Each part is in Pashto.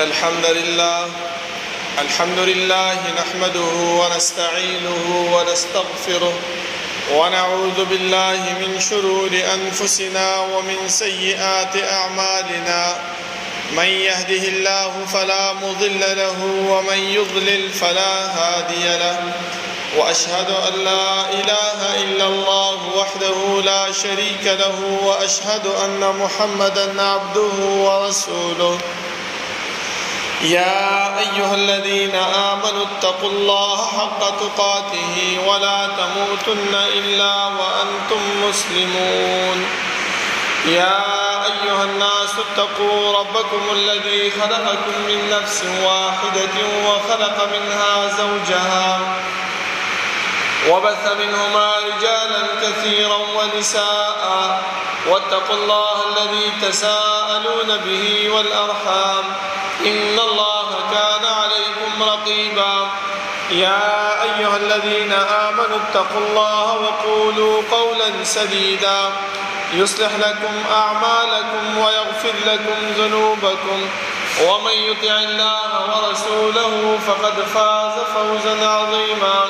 الحمد لله نحمده ونستعينه ونستغفره ونعوذ بالله من شرور أنفسنا ومن سيئات أعمالنا. من يهده الله فلا مضل له ومن يضلل فلا هادي له، وأشهد أن لا إله إلا الله وحده لا شريك له، وأشهد أن محمدا عبده ورسوله. يا أيها الذين آمنوا اتقوا الله حق تقاته ولا تموتن إلا وأنتم مسلمون. يا أيها الناس اتقوا ربكم الذي خلقكم من نفس واحدة وخلق منها زوجها وبث منهما رجالا كثيرا ونساء، واتقوا الله الذي تساءلون به والأرحام إن الله كان عليكم رقيبا. يا أيها الذين آمنوا اتقوا الله وقولوا قولا سديدا يصلح لكم أعمالكم ويغفر لكم ذنوبكم، ومن يطع الله ورسوله فقد فاز فوزا عظيما.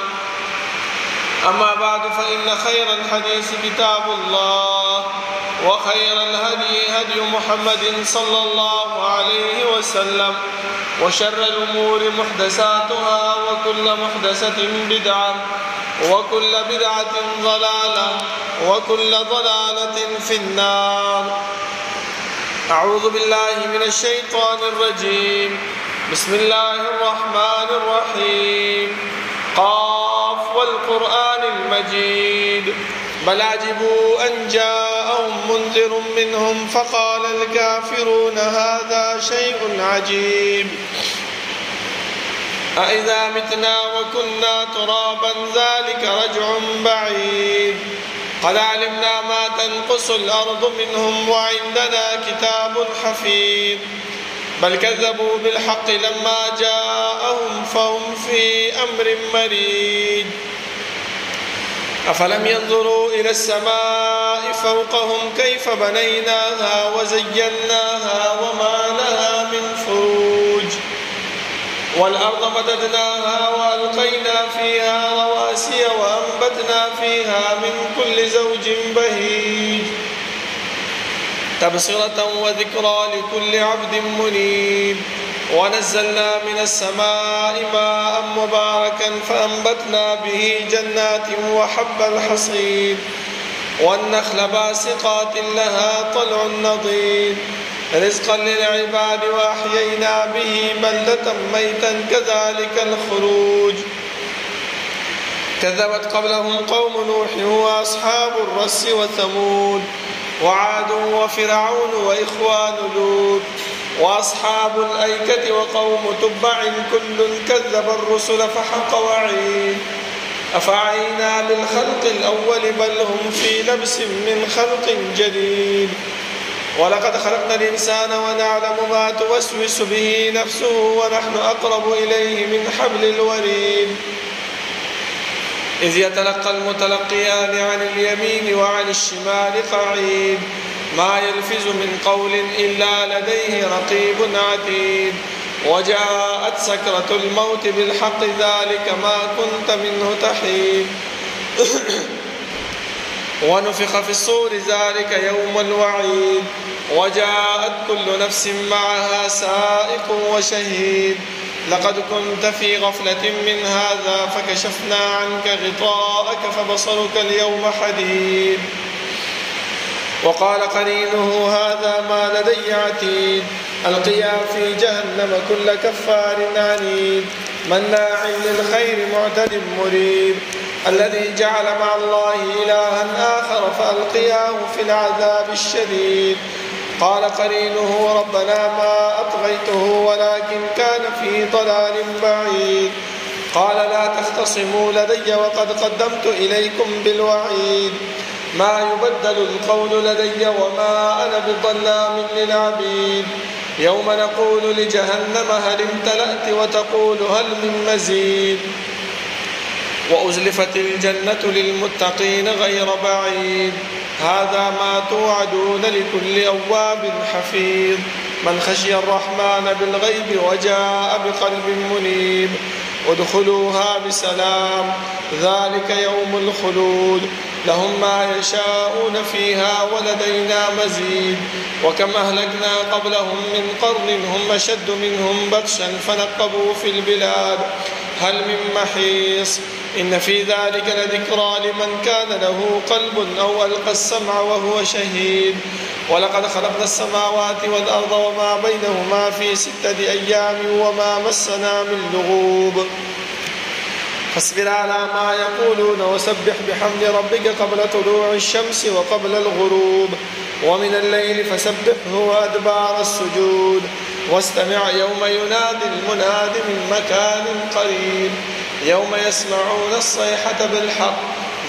أما بعد، فإن خير الحديث كتاب الله، وخير الهدي هدي محمد صلى الله عليه وسلم، وشر الأمور محدثاتها، وكل محدثة بدعة، وكل بدعة ضلالة، وكل ضلالة في النار. أعوذ بالله من الشيطان الرجيم. بسم الله الرحمن الرحيم. قاف والقرآن المجيد. بل عجبوا أن جاءهم منذر منهم فقال الكافرون هذا شيء عجيب. أإذا متنا وكنا ترابا ذلك رجع بعيد. قد علمنا ما تنقص الأرض منهم وعندنا كتاب حفيظ. بل كذبوا بالحق لما جاءهم فهم في أمر مريج. أفلم ينظروا إلى السماء فوقهم كيف بنيناها وزيناها وما لها من فروج. والأرض مددناها وألقينا فيها رواسي وأنبتنا فيها من كل زوج بهيج، تبصرة وذكرى لكل عبد منيب. ونزلنا من السماء ماء مباركا فأنبتنا به جنات وحب الحصيد والنخل باسقات لها طلع نضيد رزقا للعباد، وأحيينا به بلدة ميتا كذلك الخروج. كذبت قبلهم قوم نوح وأصحاب الرس وثمود وعاد وفرعون وإخوان لوط وأصحاب الأيكة وقوم تبع كل كذب الرسل فحق وعيد. أفعينا بالخلق الأول بل هم في لبس من خلق جديد. ولقد خلقنا الإنسان ونعلم ما توسوس به نفسه ونحن أقرب إليه من حبل الوريد. إذ يتلقى المتلقيان عن اليمين وعن الشمال قعيد. ما يلفظ من قول إلا لديه رقيب عتيد. وجاءت سكرة الموت بالحق ذلك ما كنت منه تحيد. ونفخ في الصور ذلك يوم الوعيد. وجاءت كل نفس معها سائق وشهيد. لقد كنت في غفلة من هذا فكشفنا عنك غطاءك فبصرك اليوم حديد. وقال قرينه هذا ما لدي عتيد. ألقيا في جهنم كل كفار عنيد مناع للخير معتد مريب. الذي جعل مع الله إلها آخر فألقياه في العذاب الشديد. قال قرينه ربنا ما أطغيته ولكن كان في ضلال بعيد. قال لا تختصموا لدي وقد قدمت إليكم بالوعيد. ما يبدل القول لدي وما أنا بظلام للعبيد. يوم نقول لجهنم هل امتلأت وتقول هل من مزيد. وأزلفت الجنة للمتقين غير بعيد. هذا ما توعدون لكل أواب حفيظ. من خشي الرحمن بالغيب وجاء بقلب منيب ادخلوها بسلام ذلك يوم الخلود لهم ما يشاءون فيها ولدينا مزيد وكم أهلكنا قبلهم من قرن هم أشد منهم بطشا فنقبوا في البلاد هل من محيص إن في ذلك لذكرى لمن كان له قلب أو ألقى السمع وهو شهيد ولقد خلقنا السماوات والأرض وما بينهما في 6 أيام وما مسنا من لغوب فاصبر على ما يقولون وسبح بحمد ربك قبل طلوع الشمس وقبل الغروب ومن الليل فسبحه وأدبار السجود واستمع يوم ينادي المناد من مكان قريب يوم يسمعون الصيحة بالحق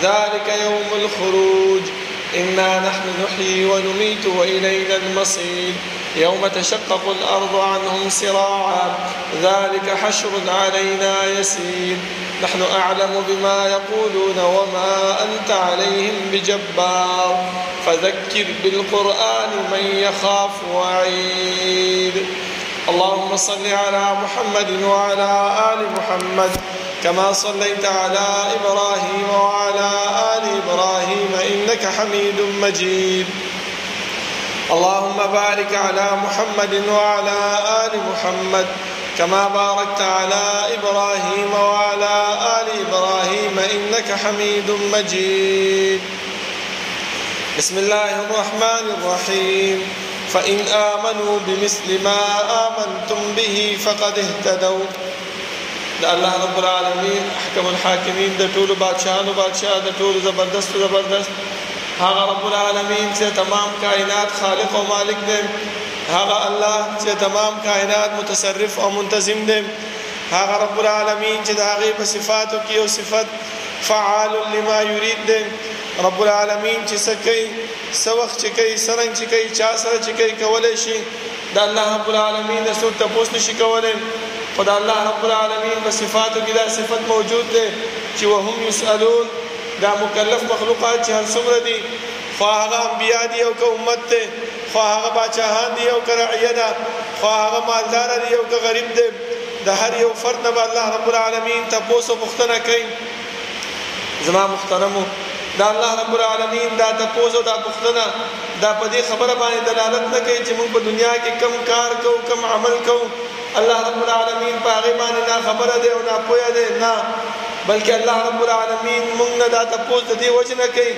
ذلك يوم الخروج إنا نحن نحيي ونميت وإلينا المصير يوم تشقق الأرض عنهم سراعا ذلك حشر علينا يسير نحن أعلم بما يقولون وما أنت عليهم بجبار فذكر بالقرآن من يخاف وعيد اللهم صل على محمد وعلى آل محمد كما صليت على إبراهيم وعلى آل إبراهيم إنك حميد مجيد اللهم بارك على محمد وعلى آل محمد كما باركت على إبراهيم وعلى آل إبراهيم إنك حميد مجيد بسم الله الرحمن الرحيم فإن آمنوا بمثل ما آمنتم به فقد اهتدوا دا الله رب العالمين أحكم الحاكمين دا طول بادشاهانو بادشاہ دا طول زبردست هاغا رب العالمين چې تمام کائنات خالق و مالک دے هاغا الله چې تمام کائنات متصرف و منتظم دے هاغا رب العالمين چې دا غیب صفاتو کی او صفت فعال لما يريد دے رب العالمين چې سکی سوخ چې کوي سرنګ چې کوي چا سره چې کوي کولای شي دا الله رب العالمین د څوک تاسو نشي کولای خدای الله رب العالمین په صفاتو کې دا صفت موجود ده چې وهم يسألون دا مکلف مخلوقات چې هر څومره دي خو هغه انبیا دي او که امت ده خو هغه بادشاهان دي او که رعیه ده خو هغه مالدار دي او که غریب ده د هر یو فرد نه الله رب العالمین تاسو پوښتنه کوي زما محترمو دا الله رب العالمین دا تاسو دا پوښتنه دا په دې خبره باندې دلالت نه کوي چې موږ په دنیا کې کم کار کوو کم عمل کوو الله رب العالمین په هغه باندې نه خبره دی او نه پوهه دی نه بلکې الله رب العالمین موږ نه دا تاسو د دې وجه نه کوي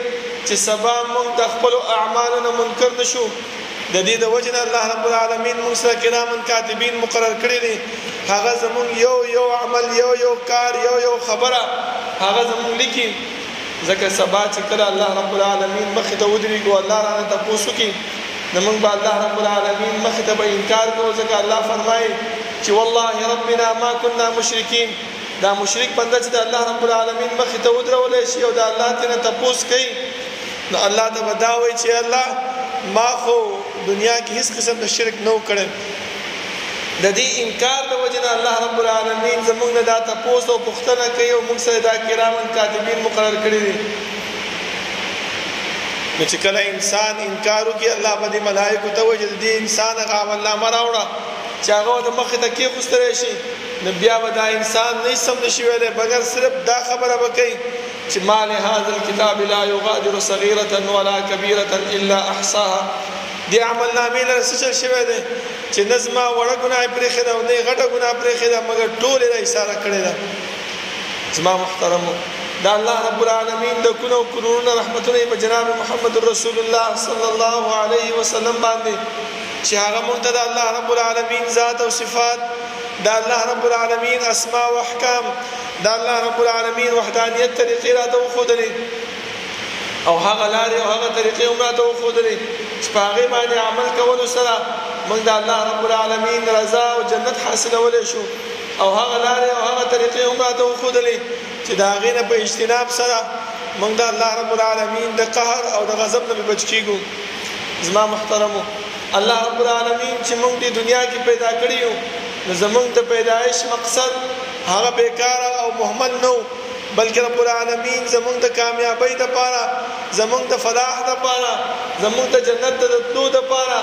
چې سبا موږ د خپل اعمالو نه منکر نشو د دې د وجه نه الله رب العالمین موږ سره کرامن کاتبین مقرر کړی دي هغه زموږ یو عمل یو کار یو خبره هغه زموږ لیکي ځکه سبا چې کله الله رب العالمین مخې ته ودرېږو الله رانه تپوس وکړي نو موږ به الله رب العالمین مخې ته به انکار کوو ځکه الله فرمایي چې والله ربنا ما كنا مشرکین دا مشرک بنده چې د الله رب العالمین مخې ته ودرولی شي او د الله ترې تپوس کوي نو الله ته به دا وایي چې الله ما خو دنیا کې هیڅ قسم د شرک نه و کړی د دې انکار د وجه نه الله رب العالمین زموږ نه دا تپوس او پوښتنه کوي او موږ سره دا کرامن کاتبین مقرر کړي دي نو چې کله انسان انکار وکړي الله به دې ملایکو ته وایي چې د دې انسان هغه عملنامه راوړه چې هغه د مخې ته کېښوستلی شي نو بیا به دا انسان نه سم نشي ویلی بګر صرف دا خبره به کوي چې ما لهذا الكتاب لا يغادر صغيرة ولا كبيرة إلا أحصاها دې عملنامې لره څه چل شوی دی چې نه زما وړه ګناه پرېښې ده او نه یې غټه ګناه پرېښې ده مګر ټولې را ایساره کړې ده زما محترمو دا الله رب العالمین د کونو او کورونو رحمتونه په جناب محمد رسول الله صلی الله علیه وسلم باندې چې هغه موږ ته د الله رب العالمین ذات او صفات د الله رب العالمین اسماء او احکام د الله رب العالمین وحدانیت طریقې راته وښودلې او هغه لارې او هغه طریقې هم راته وښودلې چې په هغې باندې عمل کولو سره موږ د الله رب العالمین رضا او جنت حاصلولی شو او هغه لارې او هغه طریقې هم راته وښودلې چې د هغې نه په اجتناب سره موږ د الله رب العالمین د قهر او د غضب نه بچ کېږو زما محترمو الله رب العالمین چې موږ د دنیا کې پیدا کړي یو نو زموږ د پیدایش مقصد هغه بیکاره او مهمل نه بلکې رب العالمین زموږ د کامیابی دپاره زموږ د فلاح دپاره زموږ د جنت د تلو دپاره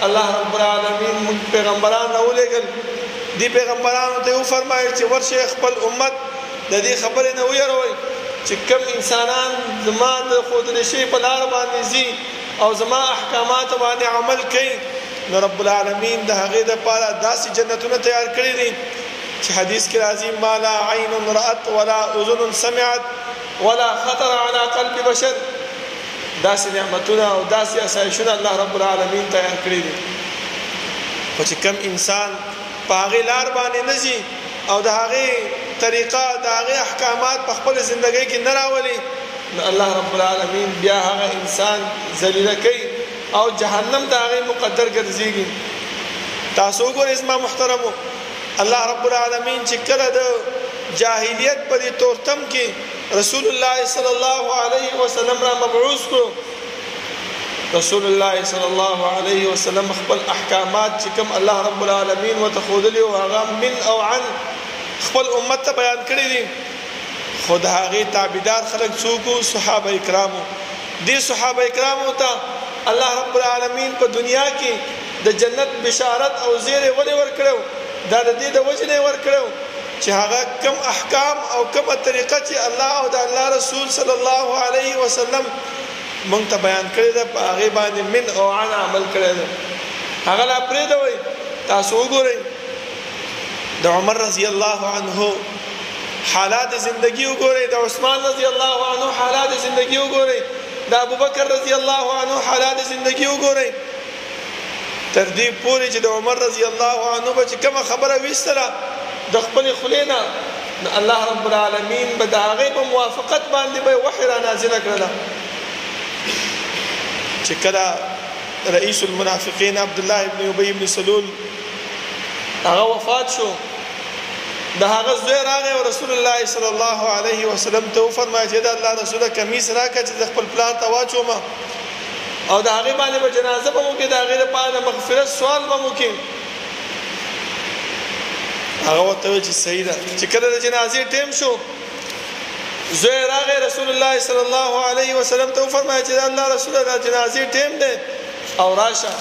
الله رب العالمین موږ پیغمبران راولېږل دې پیغمبرانو ته وفرمایل چې ورشئ خپل امت د دې خبرې نه ویروئ چې کوم انسانان زما د ښودلې شوي په لار باندې ځي او زما احکاماتو باندې عمل کوي نو رب العالمین د هغې دپاره داسې جنتونه تیار کړي دي چې حدیث کې راځي ما لا عین رأت ولا اذن سمعت ولا خطر على قلب بشر داسې نعمتونه او داسې اسایشونه الله رب العالمین تیار کړي دي خو چې کوم انسان په هغې لار باندې نه ځي او د هغې طریقه د هغې احکامات په خپل زندګۍ کې نه راولي نو الله رب العالمین بیا هغه انسان ذلیله کوي او جهنم د هغې مقدر ګرځېږي تاسو وګورئ زما محترمو الله رب العالمین چې کله د جاهلیت په دې تورتم کې رسول الله صلی الله علیه وسلم را مبعوث کړو رسول الله صلی الله علیه وسلم خپل احکامات چې کوم الله رب العالمین ورته ښودلي او هغه من او عن خپل امت ته بیان کړي دي خو د هغې تابعدار خلک څوک وو صحابه کرامو دې صحابه کرامو ته الله رب العالمین په دنیا کې د جنت بشارت او زیری ولې ورکړو دا د دې د وجې نه ورکړو چې هغه کم احکام او کومه طریقه چې الله او د الله رسول صلی الله علیه وسلم مونږ ته بیان کړی ده په هغې باندې من او عن عمل کړی ده هغه لا پرېږدوئ تاسو وګورئ د عمر رضی الله عنه حالات زندگی وګورئ د عثمان رضی الله عنه حالات زندگی وګورئ د ابوبکر رضی الله عنه حالات زندگی وګورئ تر دې پورې چې د عمر رضی الله عنه به چې کومه خبره ویستله د خپلې خولې نه الله رب العالمین به د هغې په موافقت باندې به وحی را نازله کړله چې کله رئیس المنافقین عبدالله ابن ابی ابن سلول هغه وفات شو د هغه زوی راغی او رسول الله صلی الله علیه وسلم ته وفرمایه چې د الله رسوله کمیس راکړه چې د خپل پلار ته واچومه او د هغې باندې به جنازه به وکړي د هغې دپاره د مغفرت سوال به وکړي هغه ورته وویل چې صحیح ده چې کله د جنازې ټیم شو زوی راغی رسول الله صلی الله علیه وسلم ته وفرمایه چې د الله رسوله د جنازې ټیم دی او راشه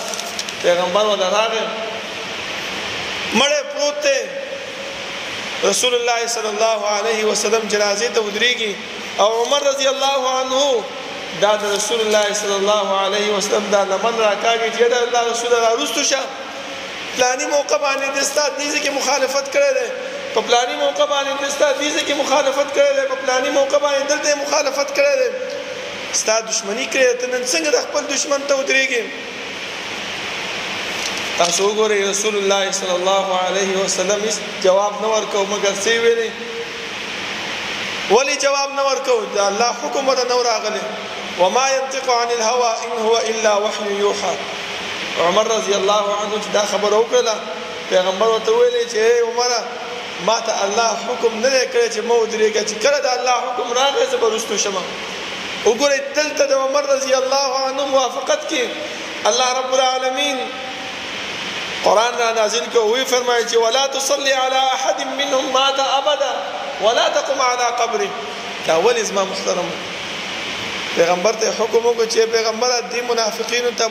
پیغمبر ورته راغی مړی پروت دی رسول الله صلی الله علیه وسلم جنازې ته ودرېږي او عمر رضی الله عنه دا د رسول الله صلی الله علیه وسلم دا لمن راکاږي چې د الله رسول را وروستو شه پلاني موقع باندې د ستا دې ځای کې مخالفت کړی دی په پلاني موقع باندې د ستا دې ځای کې مخالفت کړی دی په پلاني موقع باندې دلته مخالفت کړی دی ستا دشمني کړې ته نن څنګه د خپل دشمن ته ودرېږې تاسو وګورئ رسول الله صلی الله علیه وسلم هیڅ جواب نه ورکو مګر څه یې ویلې ولې جواب نه ورکو د الله حکم ورته نه راغلی وما ينطق عن الهوى ان هو الا وحي يوحى عمر رضی الله عنه چې دا خبره وکړله پیغمبر ورته ویلې چې عمره ما ته الله حکم نه دی کړی چې ما ودرېږه چې کله د الله حکم راغی زه به وروستو شمه وګورئ دلته د عمر رضی الله عنه موافقت کې الله رب العالمین قرآن را نازل کو وی فرمایي چې ولا تصلي على احد منهم مات ابدا ولا تقم على قبره دا ولې زما محترم پیغمبر ته حکم وکړ چې پیغمبر دې منافقینو ته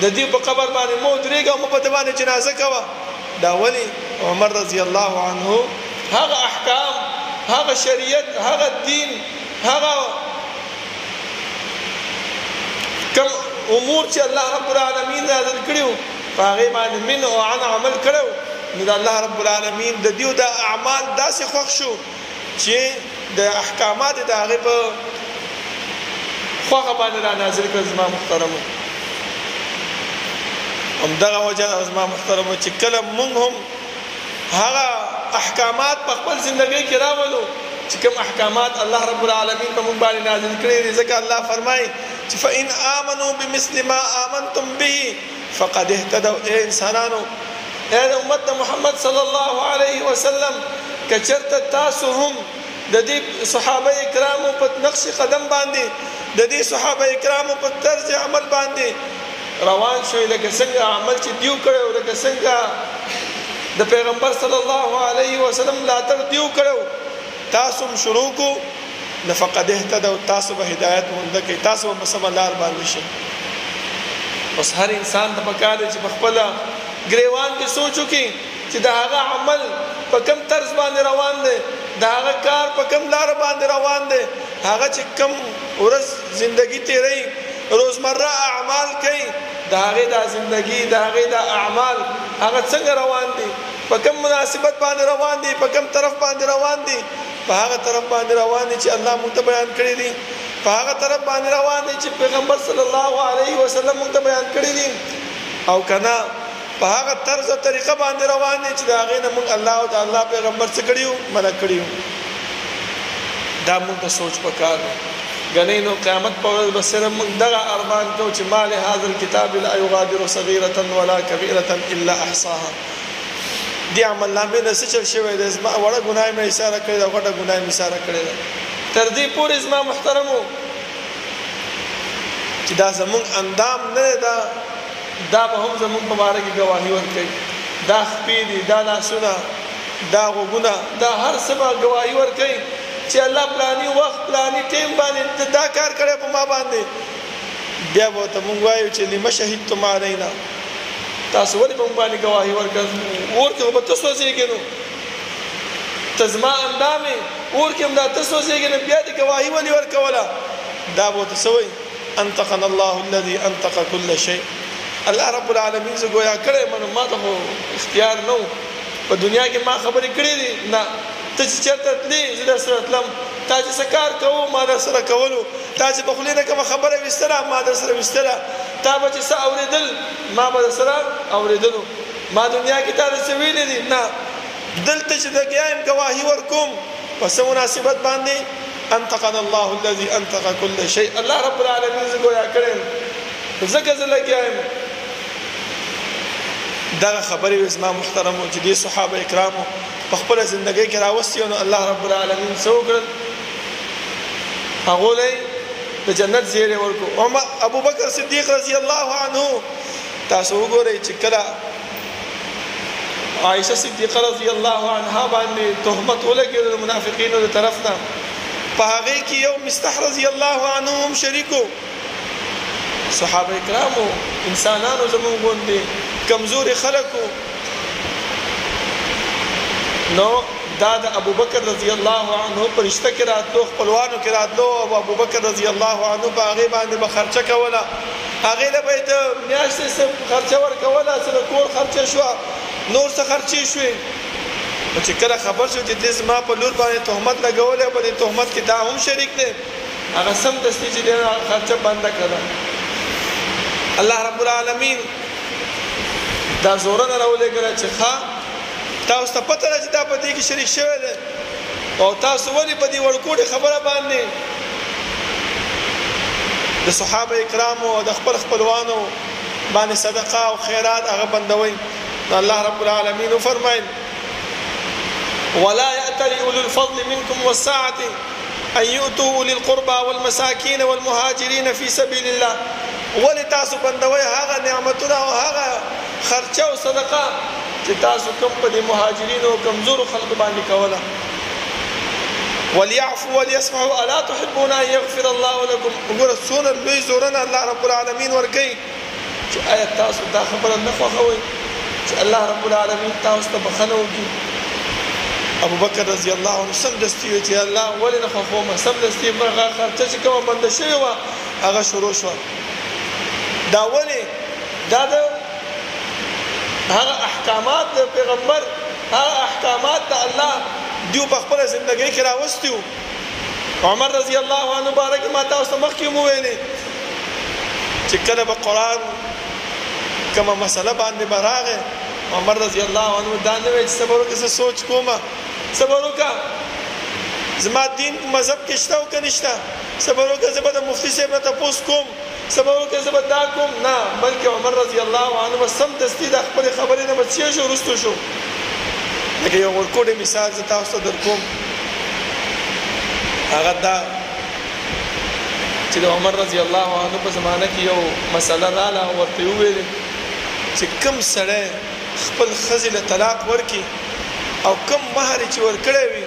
د دې په قبر باندې مو درېږه مو په دې باندې جنازه کوه دا ولې عمر رضی الله عنه هغه احکام هغه شریعت هغه دین هغه کوم امور چې الله رب العالمین نازل کړیو په هغې باندې من او عن عمل کړو نو د الله رب العالمین د دیو د اعمال داسې خوښ شو چې د احکامات د هغې په خوښه باندې را نازل کړل زما محترمو همدغه وجه ده زما محترمو چې کله موږ هم هغه احکامات په خپل زندګۍ کې راولو چې کوم احکامات الله رب العالمین په موږ باندې نازل کړي دي ځکه الله فرمایي چې فإن آمنوا بمثل ما آمنتم به فقد اهتدوا اے انسانانو اے امت محمد صلی الله علیه وسلم کچرته تاسو هم د دې صحابه کرامو په نقش قدم باندې د دې صحابه کرامو په طرز عمل باندې روان شوي لکه څنګه عمل چې دیو کړو لکه څنګه د پیغمبر صلی الله علیه وسلم لاتر دیو کړو تاسو هم شروع کو فقد اهتدوا تاسو به هدایت مونږ کې تاسو به سم لار باندې شئ اوس هر انسان د پکار دی چې په خپل ګریوان کې سوچ وکړي چې د هغه عمل په کوم طرز باندې روان دی د هغه کار په کوم لار باندې روان دی هغه چې کوم ورځ ژوندۍ تیری روزمره اعمال کوي د هغه د ژوندۍ د هغه د اعمال هغه څنګه روان دي په کوم مناسبت باندې روان دي په کوم طرف باندې روان دي په هغه طرف باندې روان دي چې الله مونږ ته بیان کړی دي په هغه طرف باندې روان دي چې پیغمبر صلی الله علیه وسلم مونږ ته بیان کړی دي او کنا په هغه طرز او طریقه باندې روان دي چې دا هغه نه مونږ الله او الله پیغمبر څخه کړیو منع کړیو دا مونږ ته سوچ وکړ غنی نو قیامت په ورځ بسره موږ دغه ارمان کو چې مال هذا الكتاب لا يغادر صغيرة ولا كبيرة الا احصاها دی عمل نامې نه څه چل شوی د زما وړه ګناه مې اشاره کړې دا غټه ګناه مې اشاره کړې تر دې پورې زما محترمو چې دا زموږ اندام نه دا به هم زموږ په باره کې گواهی ورکوي دا خپې دي دا لاسونه دا غوږونه دا هر څه به گواهی ورکوي چې الله پلاني وخت پلاني ټیم باندې دا کار کړی په ما باندې بیا به ته مونږ وایو چې لما شهدتم علینا تاسو ولې په مونږ باندې گواهی ورکړ ورته به تاسو سوځېږئ نو ته زما اندامې ورکې هم دا ته سوځېږئ نو بیا دې گواهی ولې ورکوله دا به ورته څه وایي انطقنا الله الذي انطق كل شيء الله رب العالمین زه ګویا کړی منو ما ته خو اختیار نه و په دنیا کې ما خبرې کړې دي نه ته چې چېرته تلې زه در سره تلم تا چې څه کار کوو ما در سره کولو تا چې په خولې نه کومه خبره ویستله ما در سره ویستله تا به چې څه اورېدل ما به در سره اورېدلو ما دنیا کې تا څه ویلې دي نه دلته چې د یم ګواهي ورکوم په څه مناسبت باندې انطقنا الله الذي انطق كل شيء الله رب العالمین زه ګویا کړی ځکه زه لګیا یم دغه خبرې زما محترمو چې دې صحابه کرامو په خپل ژوندۍ کې راوستي نو الله رب العالمین څه وکړل هغه له د جنت زیری ورکو او ابو بکر صدیق رضی الله عنه تاسو وګورئ چې کله عائشه صدیقه رضی الله عنها باندې تهمت ولګېد د منافقینو د طرف نه په هغه کې یو مستح رضی الله عنه هم شریکو صحابه کرامو انسانانو زموږ غوندې کمزوري خلکو نو دا د ابو بکر رضی الله عنه پرشته کې راتلو خپلوانو کې راتلو او ابو بکر رضی الله عنه په هغه باندې به خرچه کوله هغه له به د میاشتې څه خرچه ورکوله چې د کور خرچه شو نور څه خرچې شوې چې کله خبر شو چې د زما په لور باندې تهمت لګولې په دې تهمت کې دا هم شریک دی هغه سم دستي چې د خرچه بند کړه الله رب العالمین دا زورن راولېږله چې ښه تاسو ته پته ده چې دا په دې کې شریک شوی دی او تاسو ولې په دې وړکوټې خبره باندې د صحابه کرامو او د خپل خپلوانو باندې صدقه او خیرات هغه بندوي الله رب العالمین فرمایي ولا يأتل أولو الفضل منكم والسعة أن يؤتوا أولي القربى والمساكين والمهاجرين في سبيل الله ولتاسو بندوي هغه نعمتونه او هغه خرچه او صدقه چې تاسو کوم په مهاجرینو او کمزورو خلکو باندې کوله وليعفوا وليصفحوا الا تحبون ان يغفر الله لكم وګوره څونه لوی زورنه الله رب العالمین ورکي چې آیت تاسو دا خبره نه خوښوي چې الله رب العالمین تاسو ته بخنه وکړي ابو بکر رضی الله عنه سم دستي چې الله ولې نه خوښوم سم دستي مرغه خرچه چې کومه بند شوی و هغه شروع شو دا ولې دا هغه احکامات د پیغمبر هغه احکامات د الله دیو په خپل ژوندۍ کې راوستیو عمر رضی الله عنه بارک ما تاسو مخکې مو ویلې چې کله به قرآن کومه مسله باندې براغه عمر رضی الله عنه دا نه وایي چې صبر وکړه سوچ کومه صبر وکړه زما دین مذهب کې شته او کنه شته صبر وکړه زه به د مفتی صاحب ته تاسو کوم سبا وکړه زه به دا کوم نه بلکې عمر رضی الله عنه سم دستي د خپل خبرې نه بچی شو رستو شو لکه یو ورکوټه مثال زه تاسو ته درکوم هغه دا چې د عمر رضی الله عنه په زمانه کې یو مسله رااله ورته ویل چې کم سړی خپل ښځې له طلاق ورکړي او کم مهر چې ورکړی وي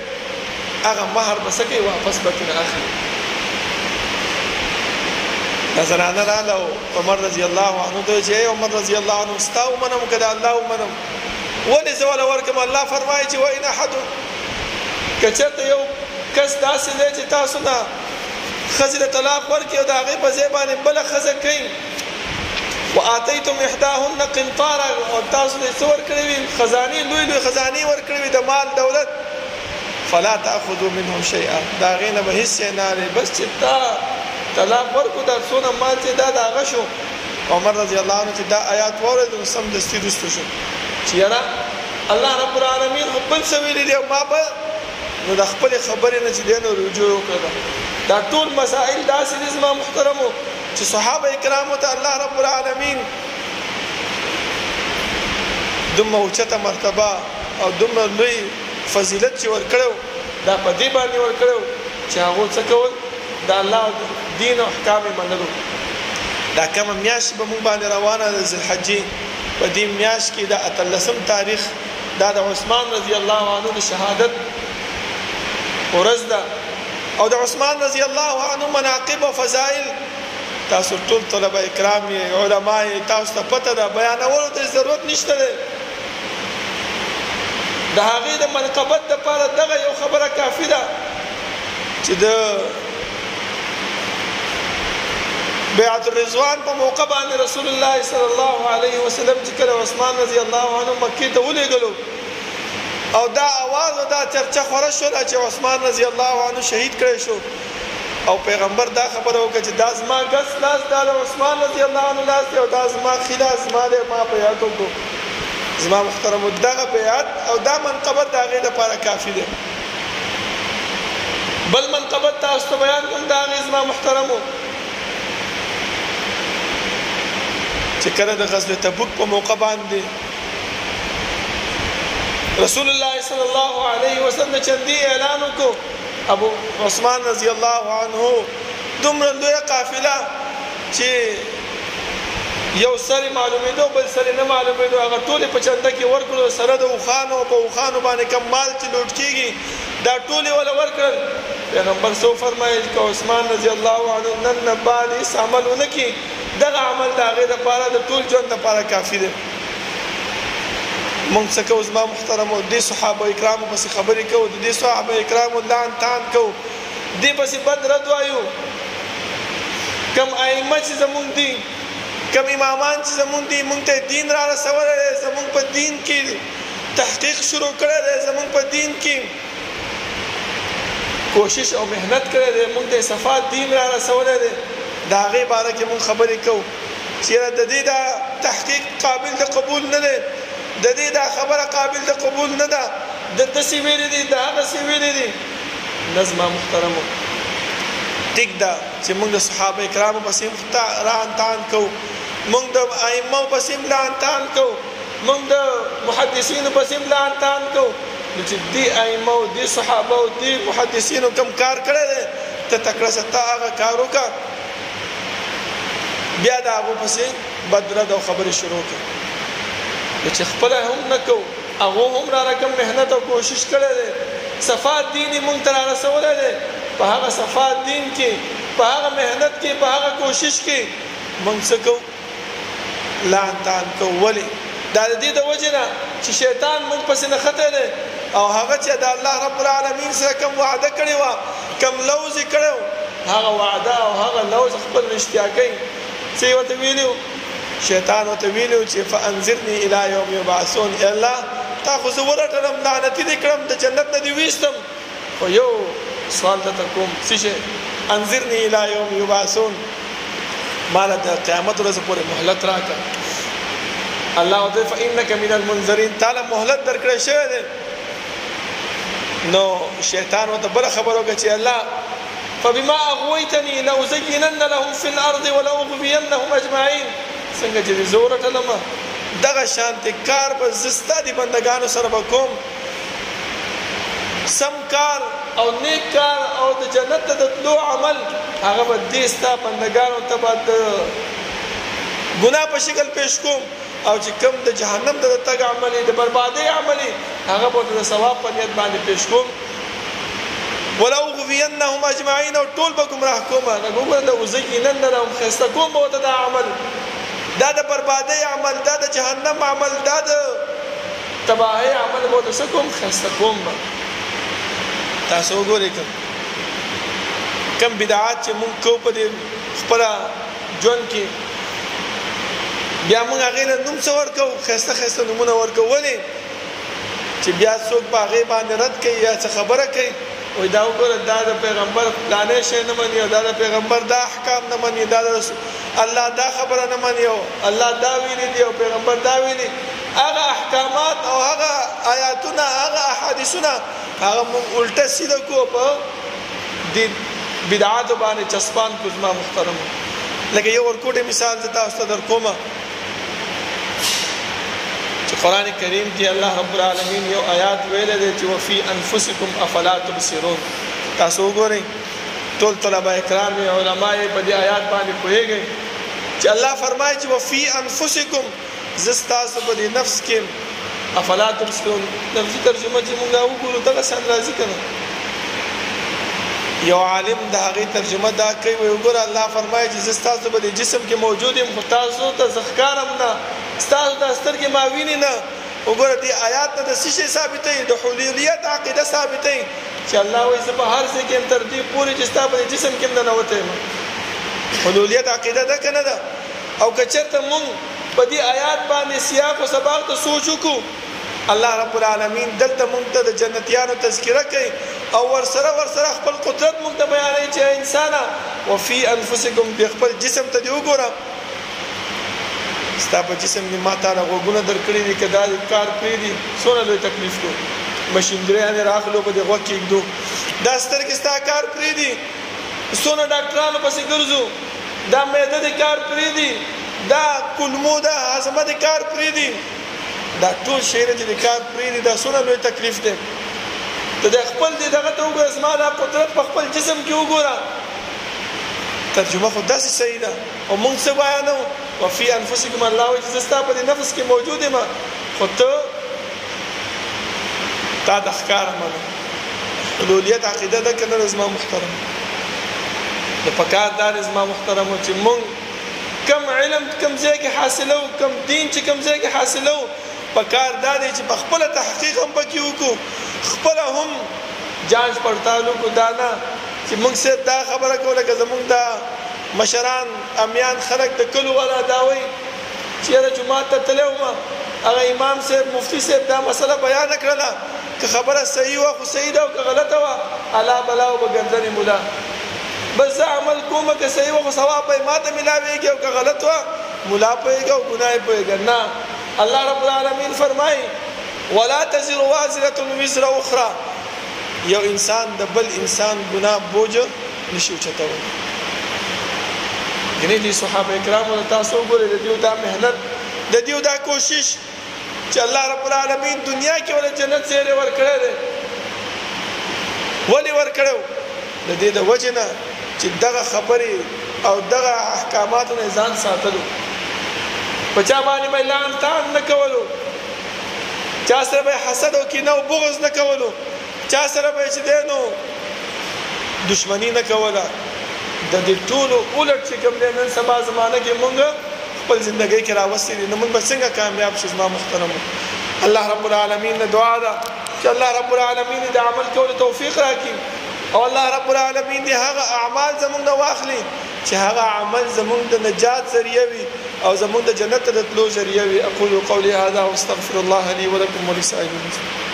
هغه مهر به څه کوي واپس به ترې اخلي زنانه راله عمر رضی الله عنه ته چې عمر رضی الله عنه ستا ومنم که د الله ومنم ولې زه وله ورکړم الله فرمایي چې وإن أحد که چېرته یو کس داسې دی چې تاسو نه ښځې ته طلاق ورکړي او د هغې په ځای باندې بله ښځه کوي وآتیتم احداهن قنطارا او تاسو ته څه ورکړي وي خزانې لوی لوی خزانې ورکړي وي د مال دولت فلا تأخذوا منهم شيئا دا هغې نه به هېڅ شی نه اخلئ بس چې تا طلاق ورکړو دا څونه مال چې دا د هغه شو عمر رضی الله عنه چې دا آیات واورېد نو سمدستي رسته شو چې یاره الله رب العالمین خو بل څه ویلي دی او ما به نو د خپلې خبرې نه چې دی نو رجوع وکړه دا ټول مسائل داسې دي زما محترمو چې صحابه کرامو ته الله رب العالمین دومره اوچته مرتبه او دومره لوی فضیلت چې ورکړو دا په دې باندې ورکړو چې هغو څه کول د الله دین او احکام یې منلو دا کومه میاشت به موږ باندې روانه ده ذوالحجې په دې میاشت کې د 18 تاریخ دا د عثمان رضی الله عنه د شهادت ورځ ده او د عثمان رضی الله عنه مناقب او فضائل تاسو ټول طلبه کرام یې علما یې تاسو ته پته ده بیانولو ته ضرورت نشته ده د هغې د منقبت دپاره دغه یو خبره کافي ده چې د بیعت الرضوان په موقع باندې رسول الله صلی الله علیه وسلم چې کله عثمان رضی الله عنه مکې ته ولېږلو او دا आवाज او دا چرچه خوره شوله چې عثمان رضی الله عنه شهید کړی شو او پیغمبر دا خبره وکړه چې دا زما ګس لاس دا د عثمان رضی الله عنه لاس دی او دا زما ښي لاس زما دی ما بیعت وکړو زما محترمو دغه بیعت او دا منقبت د هغې دپاره کافي دی بل منقبت تاسو ته بیان کوم د هغې زما محترمو چې کله د غزوه تبوک په موقع باندې رسول الله صلی الله علیه وسلم چندی اعلان وکړو ابو عثمان رضی الله عنه دومره لویه قافله چې یو سری معلومېدو بل سری نه معلومېدو هغه ټولې په چنده کې ورکړو سره د اوښانو په اوښانو باندې کم مال چې لوټ کېږي دا ټولې وله ورکړل پیغمبر څه وفرمایل که عثمان رضی الله عنه نن نه بعد هېڅ عمل ونه کړي دغه عمل د هغې دپاره د ټول ژوند دپاره کافي دی مونږ څه کوو زما محترمو دې صحابه کرامو پسې خبرې کوو د دې صحابه کرامو لعن طعن کوو دې پسې بد رد وایو کم ائمه چې زمونږ دي کم امامان چې زمونږ دي مونږ ته دین را رسولی دی زمونږ په دین کې تحقیق شروع کړی دی زمونږ په دین کې کوشش او محنت کړی دی مونږ ته صفا دین را رسولی دی د هغې باره کې مونږ خبرې کوو چېرې د دې دا تحقیق قابل د قبول نه دی د دې دا خبره قابل د قبول نه ده د داسې ویلي دي د هغسې ویلي دي نه زما محترمو ټیک ده چې مونږ د صحابه کرامو پسې رعن طعن کوو مونږ د ائمو پسې لعن طعن کوو مونږ د محدثینو پسې لعن طعن کوو نو چې دې ائمو دې صحابه او دې محدثینو کوم کار کړی دی ته تکړه شه ته هغه کار وکړه بیا د هغو پسې بد رد او خبرې شروع کړه چې خپله هم نه کوو هغو هم را رقم محنت او کوشش کړی دی صفا دین یې مونږ ته را رسولی دی په هغه صفا دین کې په هغه محنت کې په هغه کوشش کې مونږ څه کوو لعن طعن کوو ولې دا د دې د وجې نه چې شیطان مونږ پسې نښتی دی او هغه چې د الله رب العالمین سره کوم وعده کړې وه کوم لوز یې کړی هغه وعده او هغه لوز خپل رښتیا کوي څه یې ورته ویلي شیطان ورته ویلي چې فانذرني الی یوم یبعثون الله تا خو زه ورټلم لعنتي دې کړم د جنت نه دې ویستم خو یو سوال درته کوم څه شی انذرني الی یوم یبعثون ماله د قیامت ورځې پورې مهلت راکړه الله ورته فانک من المنذرین تعالی مهلت درکړی شوی دی نو شیطان ورته بله خبره وکړه چې الله فبما اغويتني لأزينن لهم في الارض ولأغوينهم اجمعين څنګه چې زه ورټلم دغه شانتې کار به زه ستا د بندګانو سره به کوم سم کار او نیک کار او د جنت ته د تلو عمل هغه به دې ستا بندګانو ته به د ګناه په شکل پیش کوم او چې کوم د جهنم د تګ عملي د بربادۍ عملي هغه به د ثواب په نیت باندې پیش کوم ولو لاغوینهم اجمعین او ټول به ګمراه کوم وګوره لازینن لهم ښایسته کوم به ورته دا عمل دا د بربادۍ عمل دا د جهنم عمل دا د تباهۍ عمل به ورته څه کوم ښایسته کوم به تاسو وګورئ کم بدعات چې مونږ کوو په دې خپله ژوند کې بیا مونږ هغې نه نوم څه ورکوو ښایسته ښایسته نومونه ورکوو ولې چې بیا څوک په هغې باندې رد کوي یا څه خبره کوي وایي دا وګوره دا د پیغمبر فلانی شی نه مني او دا د پیغمبر دا احکام نه مني دا د الله دا خبره نه مني او الله دا ویلي دي او پیغمبر دا ویلي هغه احکامات او هغه آیاتونه هغه احادیثونه هغه مونږ الټه سیده کوو په دې بدعاتو باندې چسپان کو زما محترم لکه یو ورکوټه مثال زه تاسو ته درکوم چې قران کریم کې الله رب العالمین یو آیات ویل دی چې وفي انفسکم افلا تبصرون تاسو وګورئ ټول طلبه کرام علماء په دې آیات باندې پوهیږي چې الله فرمایي چې وفي انفسکم زستاسو په دې نفس کې افلا تبصرون لفظي ترجمه چې موږ وګورو دا څنګه راځي کنه یو عالم د هغه ترجمه دا کوي وګوره الله فرمایي چې زستاسو په دې جسم کې موجود یم خو تاسو ته ځخکارم نه ستاسو د سترګې ما ویني نه وګوره دې آیات ته د څه شی ثابتې د حلولیت عقیده ثابتې چې الله وایي زه په هر ځای کې تر دې پورې چې ستا په جسم کې نه نوته یم حلولیت عقیده ده کنه ده او که چېرته مونږ په دې آیات باندې سیاق او سباق ته سوچ وکړو الله رب العالمین دلته مونږ ته د جنتیانو تذکره کوي او ورسره خپل قدرت مونږ ته بیانوي چې انسان وفي انفسکم بخپل جسم ته دی وګوره ستا په جسم کې ما ته غوږونه درکړي دي که دا کار پرې دي څونه لوی تکلیف کو مشینګریانې راغلو په دې غوږ کې ایږدو دا سترګې ستا کار پرې دي څونه ډاکټرانو پسې ګرځو دا معده دې کار پرې دي دا کولمو دا هاضمه دې کار پرې دي دا ټول شی چې کار پرې دي دا څونه لوی تکلیف دی ته د خپل دې دغه ته وګوره زما دا قدرت په خپل جسم کې وګوره ترجمه خو داسې صحیح ده او موږ څه بیانو وفي انفسکم الله وایي چې ستا په دې نفس کې موجود یم خو ته تا د ښکاره منه حلولیت عقیده ده که نه زما محترم د پکار دا دی زما محترمو چې موږ کم علم کم ځای کې حاصلو کم دین چې کم ځای کې حاصلو پکار دا دی چې په خپله تحقیق هم پکې وکړو خپله هم جانچ پړتال وکړو دا نه چې موږ صرف دا خبره کوله که زموږ دا مشران امیان خلک د کلو والا دا وایي چې یاره جومات ته تللی وم هغه امام صاحب مفتي صاحب دا مسله بیان کړله که خبره صحیح وه خو صحیح ده او که غلطه وه الله بلا و به ګرځنې مولا بس زه عمل کوم که صحیح وه خو ثواب به ما ته ملاویږي او که غلط وه ملا پوهېږي او ګناه یې پوهېږي نه الله رب العالمین فرمایي ولا تزر وازرة وزر اخرى یو انسان د بل انسان ګناه بوج نشي اوچتولی ګنې دي صحابه کرامو تاسو وګورئ د دیو دا محنت د دیو دا کوشش چې الله رب العالمین دنیا کې ول جنت سره ورکړی دی ولی ورکړو د دې د وجه نه چې دغه خبرې او دغه احکامات نه ځان ساتلو په چا باندې به لعن تان نه کولو چا سره به حسد او کینه او بغض نه کولو چا سره به چې دی نو دشمنی نه کوله د دې ټولو الټ چې کوم دی نن سبا زمانه کې مونږ خپل ژوندۍ کې راوستي دي نو مونږ به څنګه کامیاب شو زما محترمو الله رب العالمین نه دعا ده چې الله رب العالمین د عمل کولو توفیق راکړي او الله رب العالمین دې هغه اعمال زمونږ نه واخلي چې هغه عمل زمونږ د نجات ذریعہ وي او زمونږ د جنت د تلو ذریعہ وي اقول قولي هذا واستغفر الله لي ولكم ولسائر المسلمين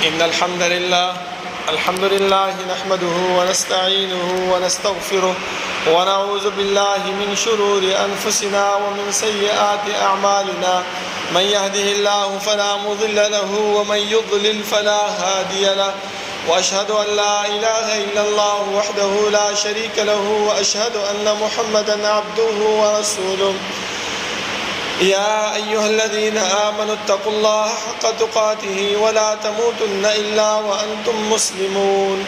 إن الحمد لله نحمده ونستعينه ونستغفره ونعوذ بالله من شرور أنفسنا ومن سيئات أعمالنا من يهده الله فلا مضل له ومن يضلل فلا هادي له وأشهد أن لا إله إلا الله وحده لا شريك له وأشهد أن محمدا عبده ورسوله يا أيها الذين آمنوا اتقوا الله حق تقاته ولا تموتن إلا وأنتم مسلمون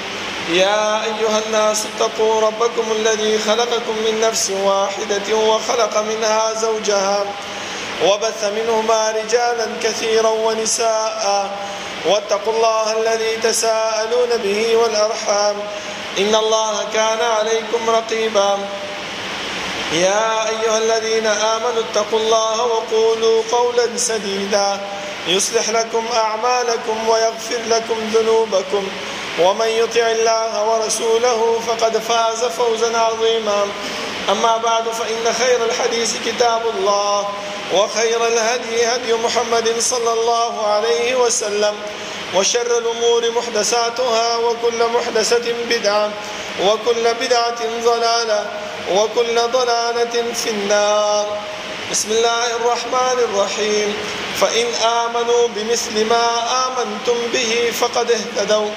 يا أيها الناس اتقوا ربكم الذي خلقكم من نفس واحدة وخلق منها زوجها وبث منهما رجالا كثيرا ونساء واتقوا الله الذي تساءلون به والأرحام إن الله كان عليكم رقيبا يا أيها الذين آمنوا اتقوا الله وقولوا قولا سديدا يصلح لكم أعمالكم ويغفر لكم ذنوبكم ومن يطع الله ورسوله فقد فاز فوزا عظيما أما بعد فإن خير الحديث كتاب الله وخير الهدي هدي محمد صلى الله عليه وسلم وشر الأمور محدثاتها وكل محدثة بدعة وكل بدعة ضلالة وكل ضلالة في النار بسم الله الرحمن الرحيم فإن آمنوا بمثل ما آمنتم به فقد اهتدوا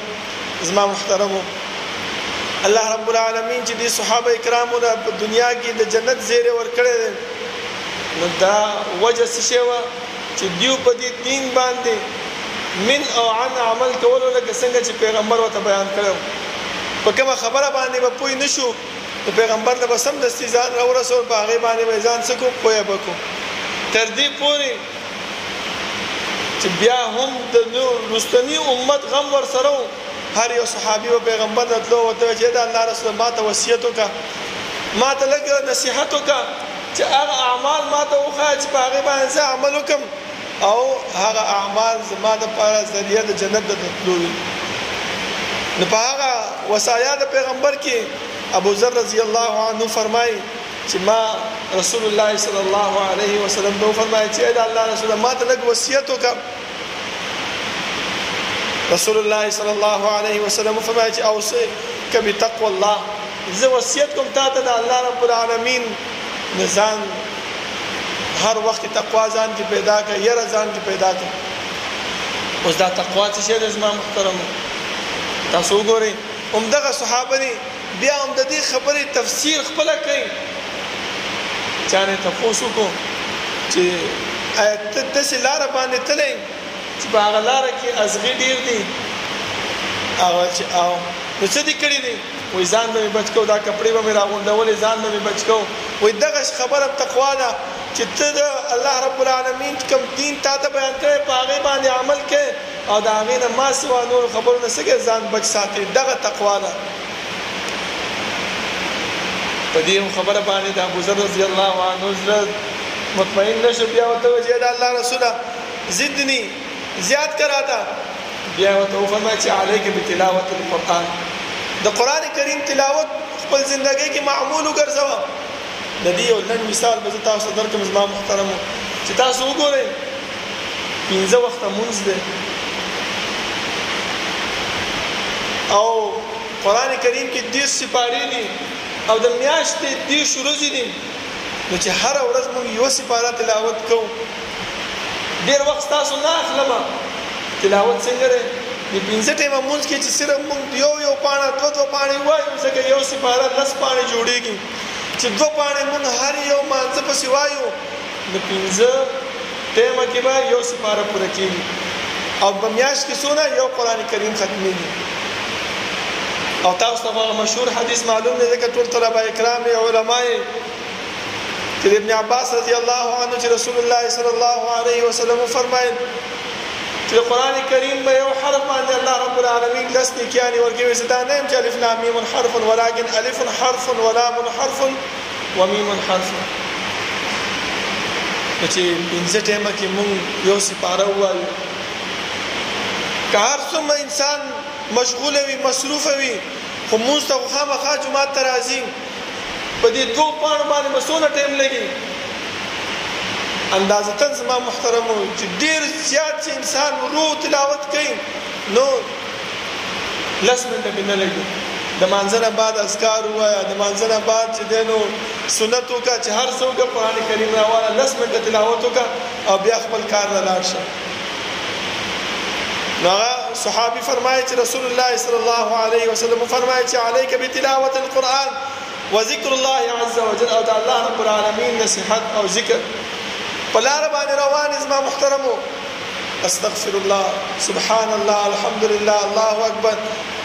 زما محترمو الله رب العالمین چې دي صحابه کرامو د دنیا کې د جنت زیره ورکړي نو دا وجه څه شی و چې دیو په دې دین باندې من او عن عمل کولو لکه څنګه چې پیغمبر وته بیان کړو په کومه خبره باندې به پوي نشو د پیغمبر د بسم د استیزان او رسول په هغه باندې میزان سکو پوي بکو تر دې پوري چې بیا هم د رستنی امت غم ور سره هر یو صحابي او پیغمبر دتلو وته چې د الله رسول ما ته وصیت وکا ما ته لګ نصيحت وکا چې هغه اعمال ما ته وخا چې په هغه باندې عمل وکم او هغه اعمال زما د لپاره ذریعہ د جنت د تلو نو په هغه وصایا د پیغمبر کې ابو ذر رضی الله عنه فرمایي چې ما رسول الله صلی الله علیه وسلم نو فرمایي چې د الله رسول ما ته لګ وصیت وکا رسول الله صلی الله علیه وسلم فرمایي چې اوصيك بتقوى الله زه وصیت کوم تاسو د الله رب العالمین نزان هر وخت تقوا ځان کې پیدا کړه یره ځان کې پیدا کړه اوس دا تقوا څه شی د زما محترم تاسو وګورئ همدغه صحابه دي بیا هم د دې خبرې تفسیر خپل کوي چانه تاسو کو چې آیت د لار باندې تلې چې په هغه لار کې ازغي ډیر دي هغه چې او نو څه دي کړی دي وې ځان به بچو دا کپڑے به راغونډول ځان به بچو وې دغه خبره تقوا ده چې ته د الله رب العالمین کوم دین ته بیان کړي په هغه باندې عمل کې او دا غینه ما سوا نور خبرونه څنګه ځان بچ ساتي دغه تقوا ده په دې خبره باندې د ابو ذر رضی الله عنه مطمئن نشو بیا وته چې د الله رسول زدنی زیاد کرا تا بیا وته فرمایي چې علیک بتلاوت القرآن د قران کریم تلاوت خپل ژوندۍ کې معمول وګرځوا د دې یو نن مثال به تاسو درکم زما محترم چې تاسو وګورئ 15 وخت مونږ ده او قران کریم کې 10 سپارې دي او د میاشتې 10 ورځې دي نو چې هر ورځ موږ یو سپاره تلاوت کوو ډیر وخت تاسو نه اخلم تلاوت څنګه ده د 15 ټیمه مونږ کې چې صرف موږ یو پاڼه دوه پاڼې وایو ځکه یو سپاره 10 پاڼې جوړیږي چې دوه پاڼې موږ هر یو مانځه په سیوایو د 15 ټیمه کې به یو سپاره پوره کیږي او په میاشت کې څونه یو قران کریم ختمېږي او تاسو ته مشهور حدیث معلوم دی ځکه ټول طلبه کرام علماء چې ابن عباس رضی الله عنه چې رسول الله صلی الله علیه وسلم فرمایل چې قران کریم به یو حرف باندې الله رب العالمین لسنی کیانی ورګوي زدا نه چې الف لام میم حرف ولكن الف حرف ولام حرف ومیم حرف چې پنځه ټیمه کې مونږ یو سپاره وایو کار څومره انسان مشغول وي مصروف وي خو موږ ته خامخا جمعه ترازی په دې دوه پاڼو باندې مسونه ټیم لګي اندازتن زما محترمو چې ډیر زیات انسان ورو تلاوت کوي نو لسمنه بنه لګي د مانځنه بعد اذکار وایا د مانځنه بعد چې دینو سنت وکړه چې هر څوک قرآن کریم راواله لسمنه تلاوت وکړه او بیا خپل کار نه لاړ شه نو صحابي فرمایي چې رسول الله صلی الله علیه وسلم فرمایي چې علیک بتلاوت القرآن وذكر الله عز وجل او د الله رب العالمین نصيحت او ذکر په لار باندې روان زما محترمو استغفر الله سبحان الله الحمد لله الله اکبر.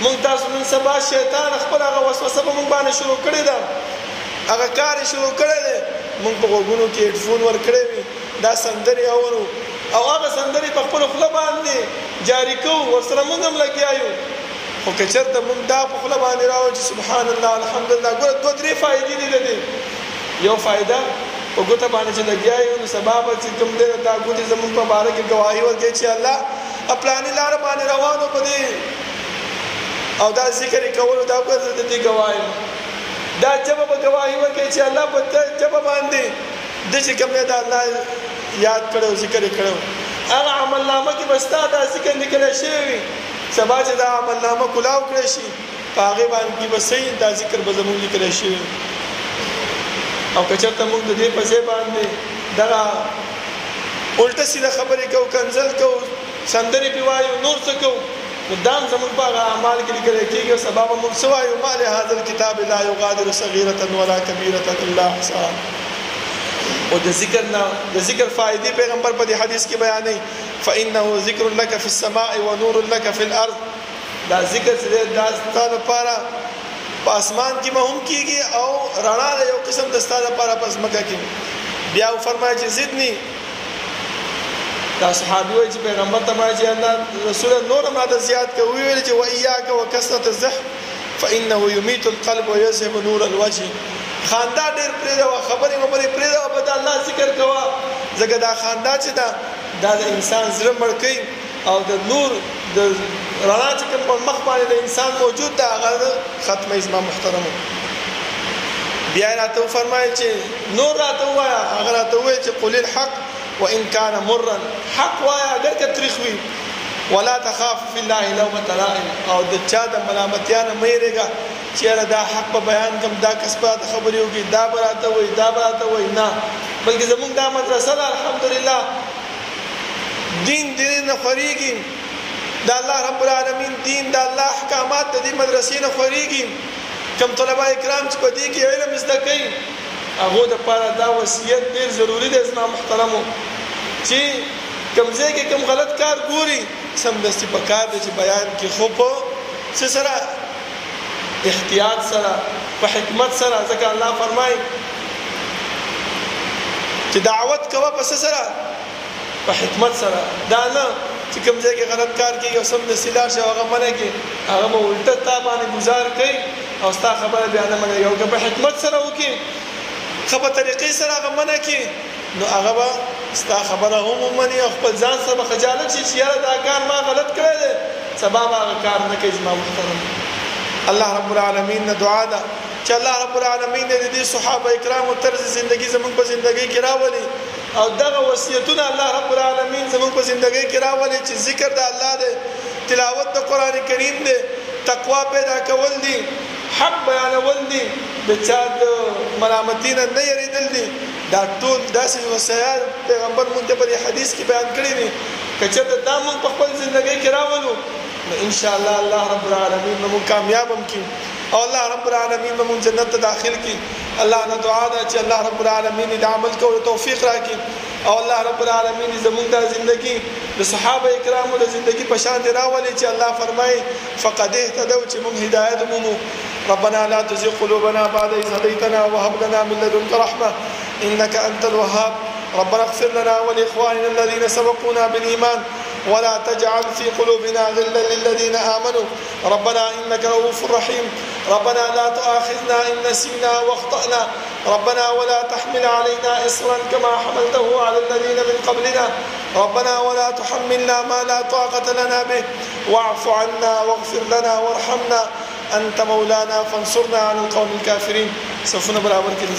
مونږ تاسو نن سبا شیطان خپل هغه وسوسه په مونږ باندې شروع کړی ده، هغه کار شروع کړی دی. مونږ په غوږونو کې هډفون ورکړی وي، دا سندرې اورو او هغه سندرې په خپل خوله باندې جاری کوو، ورسره مونږ هم لګیا یو. خو که چېرته مونږ دا په خوله باندې راوړو چې سبحان الله الحمدلله، ګوره دوه درې فایدې دي د دې. یو فایده په ګوته باندې چې لګیا یو نو سبا به چې کوم دی دا ګوتې زمونږ په باره کې ګواهي ورکوي چې الله پلانې لاره باندې روانو په دې او دا ذکر یې کولو دا به زه د دې ګواه یم. دا ژبه به ګواهي ورکوي چې الله په ژبه باندې د چې کوم دی د الله یاد کړی او ذکر یې کړی، هغه عملنامه کې به ستا دا ذکر لیکلی شوی وي. سبا چې دا عملنامه کلاو کړی شي په هغې باندې به صحیح دا ذکر به زمونږ لیکلی شوی وي. او که چېرته مونږ د دې په ځای باندې دغه الټه سیده خبرې کوو، کنځل کوو، سندرې پې وایو، نور څه کوو، نو دا هم زمونږ په هغه اعمال کې لیکلی کېږي. او سبا به مونږ څه وایو؟ ما لهذا الکتاب لا یغادر صغیرة ولا کبیرة الا احصاها. او د ذکر نه د ذکر فائدې پیغمبر په دې حدیث کې بیانوي، فانه ذکر لك في السماء ونور لك في الارض. دا ذکر چې دا ستا لپاره په اسمان کې به هم کېږي او رڼا د یو قسم د ستا لپاره په ځمکه کې. بیا فرمایي چې زدني، دا صحابي وایي چې پیغمبر ته وایي چې الله رسول نور هم راته زیات کوي، ویل چې وإياك وكثرة الزحف فإنه يميت القلب ويذهب نور الوجه. خندا ډېر پرېږده، خبرې مبرې پرېږده او به د الله ذکر کوه، ځکه دا خندا چې ده دا د انسان زړه مړ کوي او د نور د رڼا چې کوم په مخ باندې د انسان موجود ده هغه ختموي. زما محترمو بیا یې راته وفرمایل چې نور راته ووایه، هغه راته وویل چې قل الحق وإن كان مرا، حق وایه اگر که تریخ وي، ولا تخاف في الله لومة لائم، او د چا د ملامتیا نه مه یېرېږه چې یاره دا حق په بیان کوم، دا کس به راته خبرې وکړي، دا به راته وایي، دا به راته وایي. نه، بلکې زمونږ دا مدرسه ده الحمدلله، دین دې نه خورېږي، د الله رب العالمین دین د الله احکامات د دې مدرسې نه خورېږي. کوم طلبه کرام چې په دې کې علم زده کوي هغو دپاره دا وصیت ډېر ضروري دی زما محترمو، چې کوم ځای کې کوم غلط کار ګوري سمدستي په کار دی چې بیان کې، خو په څه سره؟ احتیاط سره، په حکمت سره. ځکه الله فرمایي چې دعوت کوه په څه سره؟ په حکمت سره. دا نه چې کوم ځای کې غلط کار کوي او سمدستي لاړ شي او هغه منع کړي، هغه به الټه تا باندې ګزار کوي او ستا خبره بیا نه منع کوي. او که په حکمت سره وکړي، ښه په طریقې سره هغه منع کړي، نو هغه به ستا خبره هم ومني او خپل ځان سره به خجالت شي چې یاره دا کار ما غلط کړی دی، سبا به هغه کار نه کوي. زما محترم الله رب العالمین نه دعا ده چې الله رب العالمین د دې صحابه کرامو طرز زندگی زموږ په زندگی کې راولي او دغه وصیتونه الله رب العالمین زموږ په زندگی کې راولي چې ذکر د الله دی، تلاوت د قرآن کریم دی، تقوا پیدا کول دي، حق بیانول دي، د چا د ملامتۍ نه نه یېرېدل دي. دا ټول داسې وصیات پیغمبر مونږ ته په دې حدیث کې بیان کړي دي. که چېرته دا مونږ په خپل زندګۍ کې راولو نو انشاءالله الله رب العالمین به مونږ کامیاب هم کړي او الله رب العالمین به مونږ جنت ته داخل کړي. الله نه دعا ده چې الله رب العالمین د عمل کولو توفیق راکړي او الله رب العالمین زموږ د زندگی د صحابه کرامو د زندگی په شان راولي چې الله فرمایي فقد اهتدوا، چې مونږ هدایت مومو. ربنا لا تزغ قلوبنا بعد إذ هديتنا وهب لنا من لدنك رحمة إنك أنت الوهاب. ربنا اغفر لنا ولإخواننا الذين سبقونا بالإيمان ولا تجعل في قلوبنا غلا للذين آمنوا ربنا إنك رؤوف رحيم. ربنا لا تؤاخذنا إن نسينا واخطأنا ربنا ولا تحمل علينا إصرا كما حملته على الذين من قبلنا ربنا ولا تحملنا ما لا طاقة لنا به واعف عنا واغفر لنا وارحمنا أنت مولانا فانصرنا على القوم الكافرين. صفنا برابر كده.